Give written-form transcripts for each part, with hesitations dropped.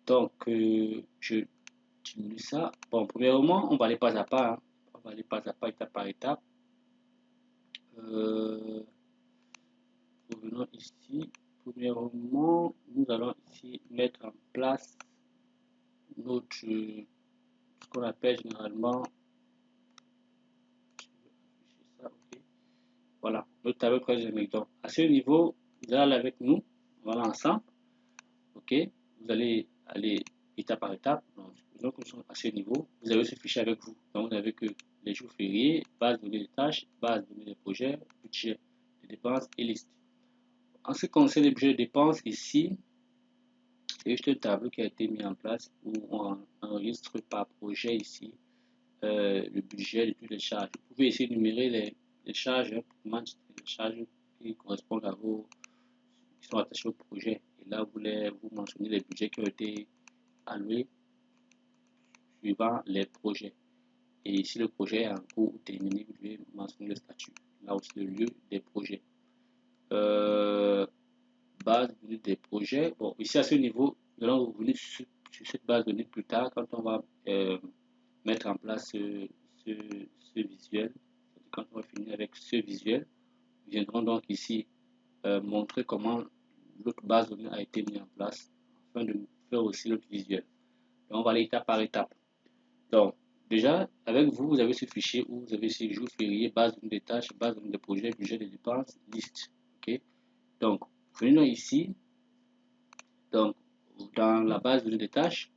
Donc, je diminue ça. Bon, premièrement, on va aller pas à pas, hein. On va aller pas à pas, étape par étape. Revenons ici. Premièrement, nous allons ici mettre en place notre, ce qu'on appelle généralement, ça, ok. Voilà, notre tableau de dynamique. Donc, à ce niveau, vous allez aller avec nous, voilà, ensemble, ok. Vous allez aller étape par étape. Donc, nous sommes à ce niveau, vous avez ce fichier avec vous. Donc, vous n'avez que les jours fériés, base de données des tâches, base de données des projets, budget des dépenses et liste. En ce qui concerne les budgets de dépenses, ici, c'est juste un tableau qui a été mis en place où on enregistre par projet ici le budget de toutes les charges. Vous pouvez essayer d'énumérer les charges, les charges qui correspondent à vos, qui sont attachés au projet. Et là, vous mentionnez les budgets qui ont été alloués suivant les projets. Et ici, le projet est en cours ou terminé, vous devez mentionner le statut. Là aussi, le lieu des projets. Base de données des projets. Bon, ici, à ce niveau, nous allons revenir sur cette base de données plus tard quand on va mettre en place ce visuel. Quand on va finir avec ce visuel, nous viendrons donc ici montrer comment l'autre base de données a été mise en place afin de faire aussi l'autre visuel. Donc, on va aller étape par étape. Donc, déjà, avec vous, vous avez ce fichier où vous avez ces jours fériés, base de données des tâches, base de données des projets, budget des dépenses, liste. OK? Donc, venons ici. Donc, dans la base de données des tâches,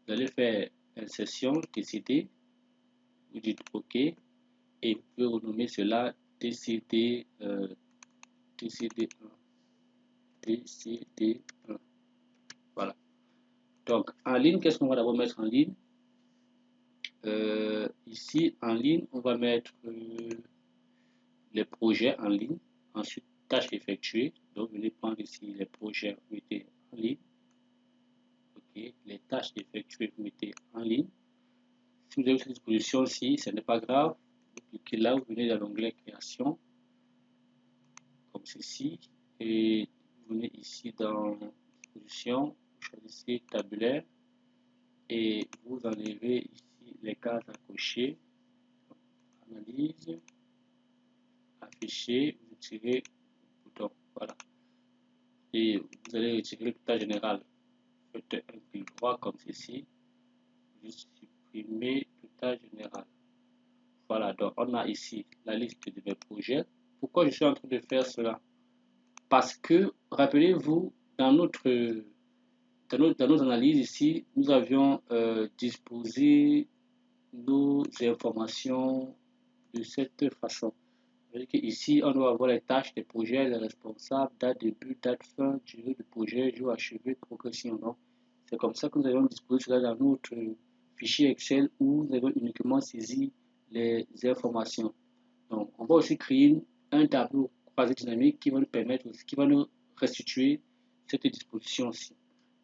vous allez faire insertion, TCD, vous dites OK, et vous pouvez renommer cela TCD, TCD1. TCD1. Voilà. Donc, en ligne, qu'est-ce qu'on va d'abord mettre en ligne? Ici, en ligne, on va mettre les projets en ligne. Ensuite, tâches effectuées. Donc, venez prendre ici les projets, vous mettez en ligne. OK. Les tâches effectuées, vous mettez en ligne. Si vous avez cette disposition-ci, ce n'est pas grave. Vous cliquez là, vous venez dans l'onglet création, comme ceci. Et vous venez ici dans disposition, vous choisissez tabulaire. Et vous enlevez ici les cases à cocher. Analyse, afficher, vous tirez le bouton. Voilà. Et vous allez retirer le total général. Faites un clic droit comme ceci. Vous supprimez le total général. Voilà, donc on a ici la liste de mes projets. Pourquoi je suis en train de faire cela? Parce que, rappelez-vous, dans nos analyses ici, nous avions disposé nos informations de cette façon. Ici, on doit avoir les tâches des projets, les responsables, date début, date fin, durée du projet, jour achevé, progression. Donc, c'est comme ça que nous allons disposer cela dans notre fichier Excel où nous avons uniquement saisi les informations. Donc, on va aussi créer un tableau croisé dynamique qui va nous permettre aussi, qui va nous restituer cette disposition-ci.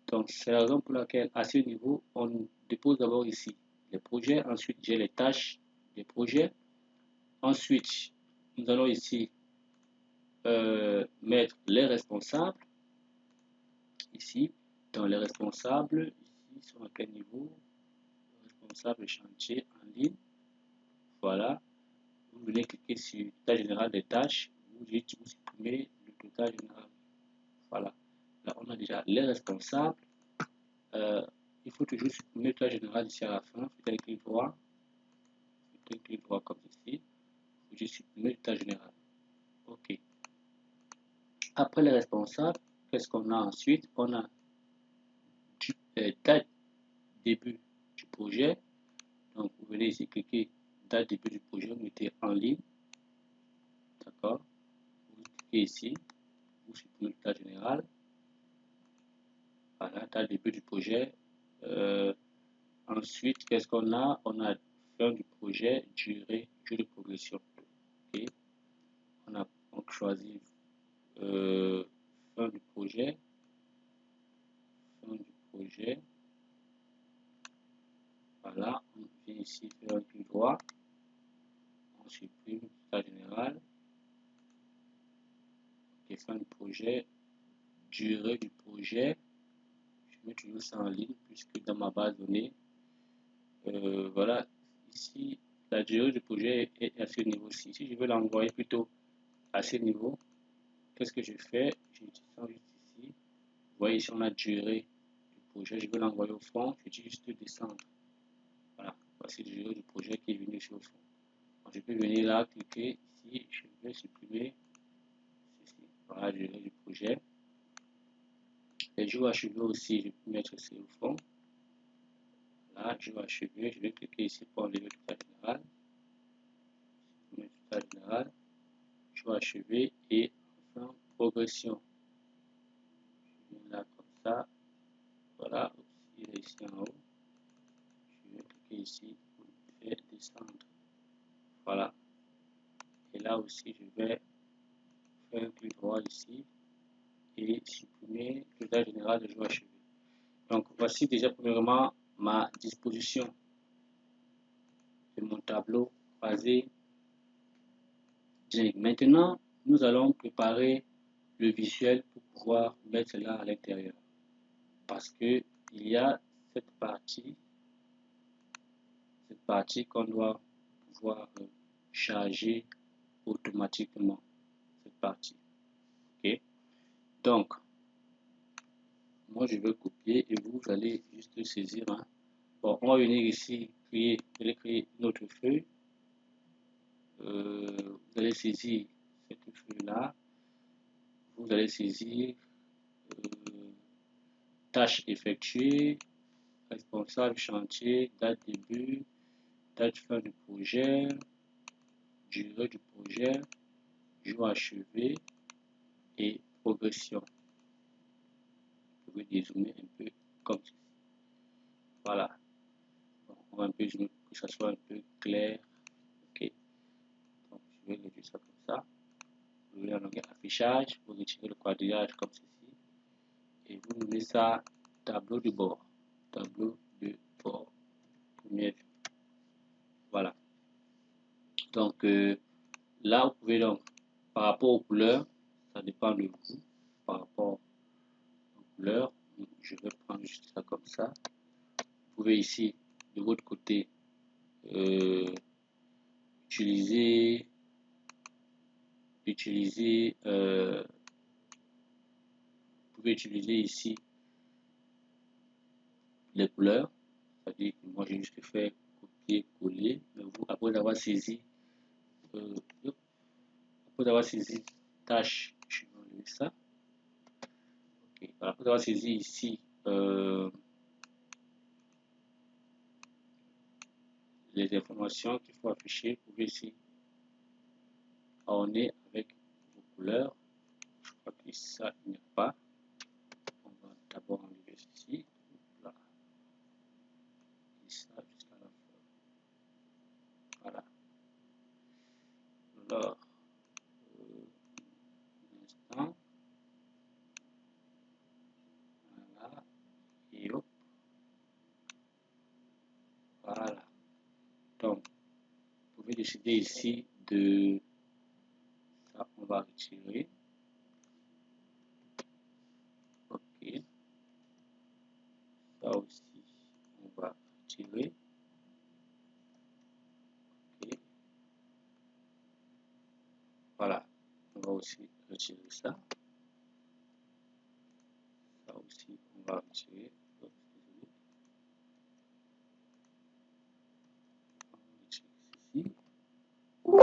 Donc, c'est la raison pour laquelle, à ce niveau, on dépose d'abord ici les projets. Ensuite, j'ai les tâches des projets. Ensuite, nous allons ici mettre les responsables. Ici, dans les responsables, ici, sur quel niveau? Responsable chantier en ligne. Voilà. Vous venez cliquer sur le total général des tâches. Vous supprimez le total général. Voilà. Là, on a déjà les responsables. Il faut toujours supprimer le total général ici à la fin. Faites un clic droit. Faites un clic droit comme ici. Vous juste supprimer le total général. OK. Après les responsables, qu'est-ce qu'on a ensuite? On a date début du projet. Donc, vous venez ici cliquer date début du projet, vous mettez en ligne. D'accord. Vous cliquez ici. Vous supprimez le total général. Voilà, date début du projet. Ensuite, qu'est-ce qu'on a? On a fin du projet, durée de progression. Okay. On a donc choisi fin du projet. Fin du projet. Voilà, on vient ici faire un clic droit. On supprime le total général. Okay, fin du projet. Durée du projet. je mets toujours ça en ligne, puisque dans ma base de données, voilà, ici, la durée du projet est à ce niveau-ci. Si je veux l'envoyer plutôt à ce niveau, qu'est-ce que je fais? Je descends juste ici. Vous voyez ici, on a durée du projet. Je veux l'envoyer au fond, je dis juste descendre. Voilà, voici la durée du projet qui est venu sur le fond. Donc, je peux venir là, cliquer ici, je vais supprimer ceci. Voilà, la durée du projet. Les jours achevés aussi, je peux mettre ceci au fond. Là, jours achevés, je vais cliquer ici pour enlever le résultat général. Le résultat général, jours achevés et enfin progression. Je viens là comme ça. Voilà, aussi ici en haut. Je vais cliquer ici pour le faire descendre. Voilà. Et là aussi, je vais faire un clic droit ici et supprimer le résultat général de jours achevés. Donc, voici déjà premièrement ma disposition de mon tableau croisé. Maintenant, nous allons préparer le visuel pour pouvoir mettre cela à l'intérieur. Parce que il y a cette partie qu'on doit pouvoir charger automatiquement. Cette partie. Ok. Donc, moi je vais copier et vous allez juste saisir. Hein. Bon, on va venir ici créer une autre feuille. Vous allez saisir cette feuille là. Vous allez saisir tâches effectuées, responsable chantier, date début, date fin du projet, durée du projet, jour achevé et progression. Vous pouvez dézoomer un peu comme ceci. Voilà. Bon, on va un peu zoomer pour que ça soit un peu clair. Ok. Donc, je vais réduire ça comme ça. Vous voulez en onglet affichage, vous retirez le quadrillage comme ceci. Et vous nommez ça tableau de bord. Tableau de bord. Première vue. Voilà. Donc, là, vous pouvez donc, par rapport aux couleurs, ça dépend de vous, par rapport aux couleurs, je vais prendre juste ça comme ça. Vous pouvez ici, de votre côté, utiliser vous pouvez utiliser ici les couleurs, c'est-à-dire que moi j'ai juste fait copier, coller, mais vous, après avoir saisi, tâche, je vais enlever ça. Okay. Après avoir saisi ici les informations qu'il faut afficher, vous pouvez ici orner avec vos couleurs. Je crois que ça, il n'y a pas. On va d'abord enlever ceci. Là. Et ça jusqu'à la fin. Voilà. Alors, un instant. Voilà. Et hop. Voilà. Donc, vous pouvez décider ici de ça, on va retirer. Ok. Ça aussi, on va retirer. Ok. Voilà. On va aussi retirer ça. Ça aussi, on va retirer. Oh, désolé. On va retirer ceci. On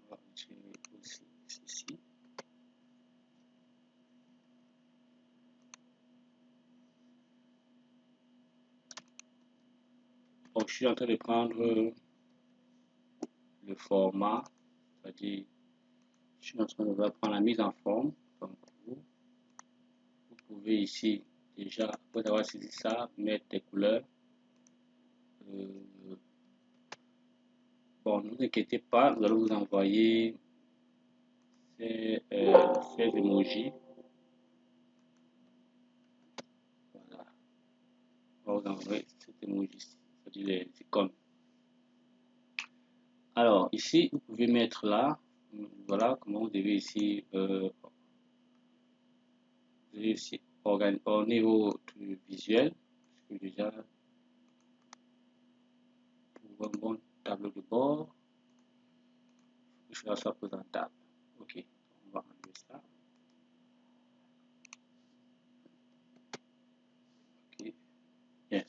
va retirer aussi ceci. Donc, je suis en train de prendre le format, c'est-à-dire, je suis en train de prendre la mise en forme. Donc, vous pouvez ici, déjà, après avoir saisi ça, mettre des couleurs. Bon, ne vous inquiétez pas, nous allons vous envoyer ces emojis. Voilà. On va vous envoyer ces emojis, c'est-à-dire les icônes. Alors, ici, vous pouvez mettre là, voilà comment vous devez ici allez aussi orner votre visuel, parce que déjà, pour un bon tableau de bord, il faut que cela soit présentable. Ok, on va enlever ça. Ok, bien.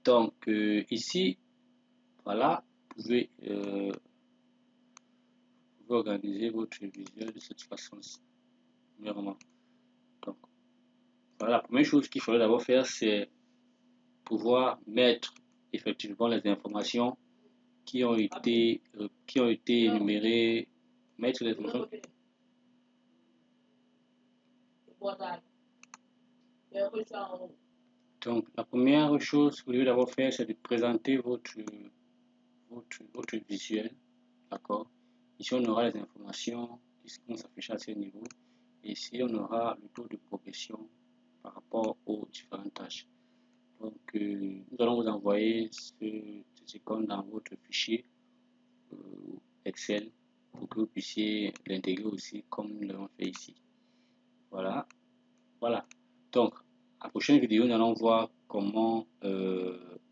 Donc, ici, voilà, vous pouvez organiser votre visuel de cette façon-ci. Donc, voilà, la première chose qu'il faudrait d'abord faire, c'est pouvoir mettre effectivement les informations qui ont été énumérées, mettre les informations. Donc, la première chose que vous devez d'abord faire, c'est de présenter votre visuel. D'accord? Ici, on aura les informations qui vont s'afficher à ce niveau. Et ici, on aura le taux de progression par rapport aux différentes tâches. Donc, nous allons vous envoyer ces icônes dans votre fichier Excel pour que vous puissiez l'intégrer aussi comme nous l'avons fait ici. Voilà. Voilà. Donc, à la prochaine vidéo, nous allons voir comment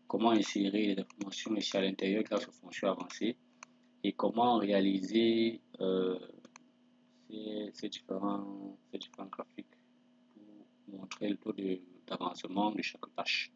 insérer les informations ici à l'intérieur grâce aux fonctions avancées et comment réaliser ces différents graphiques pour montrer le taux d'avancement de chaque tâche.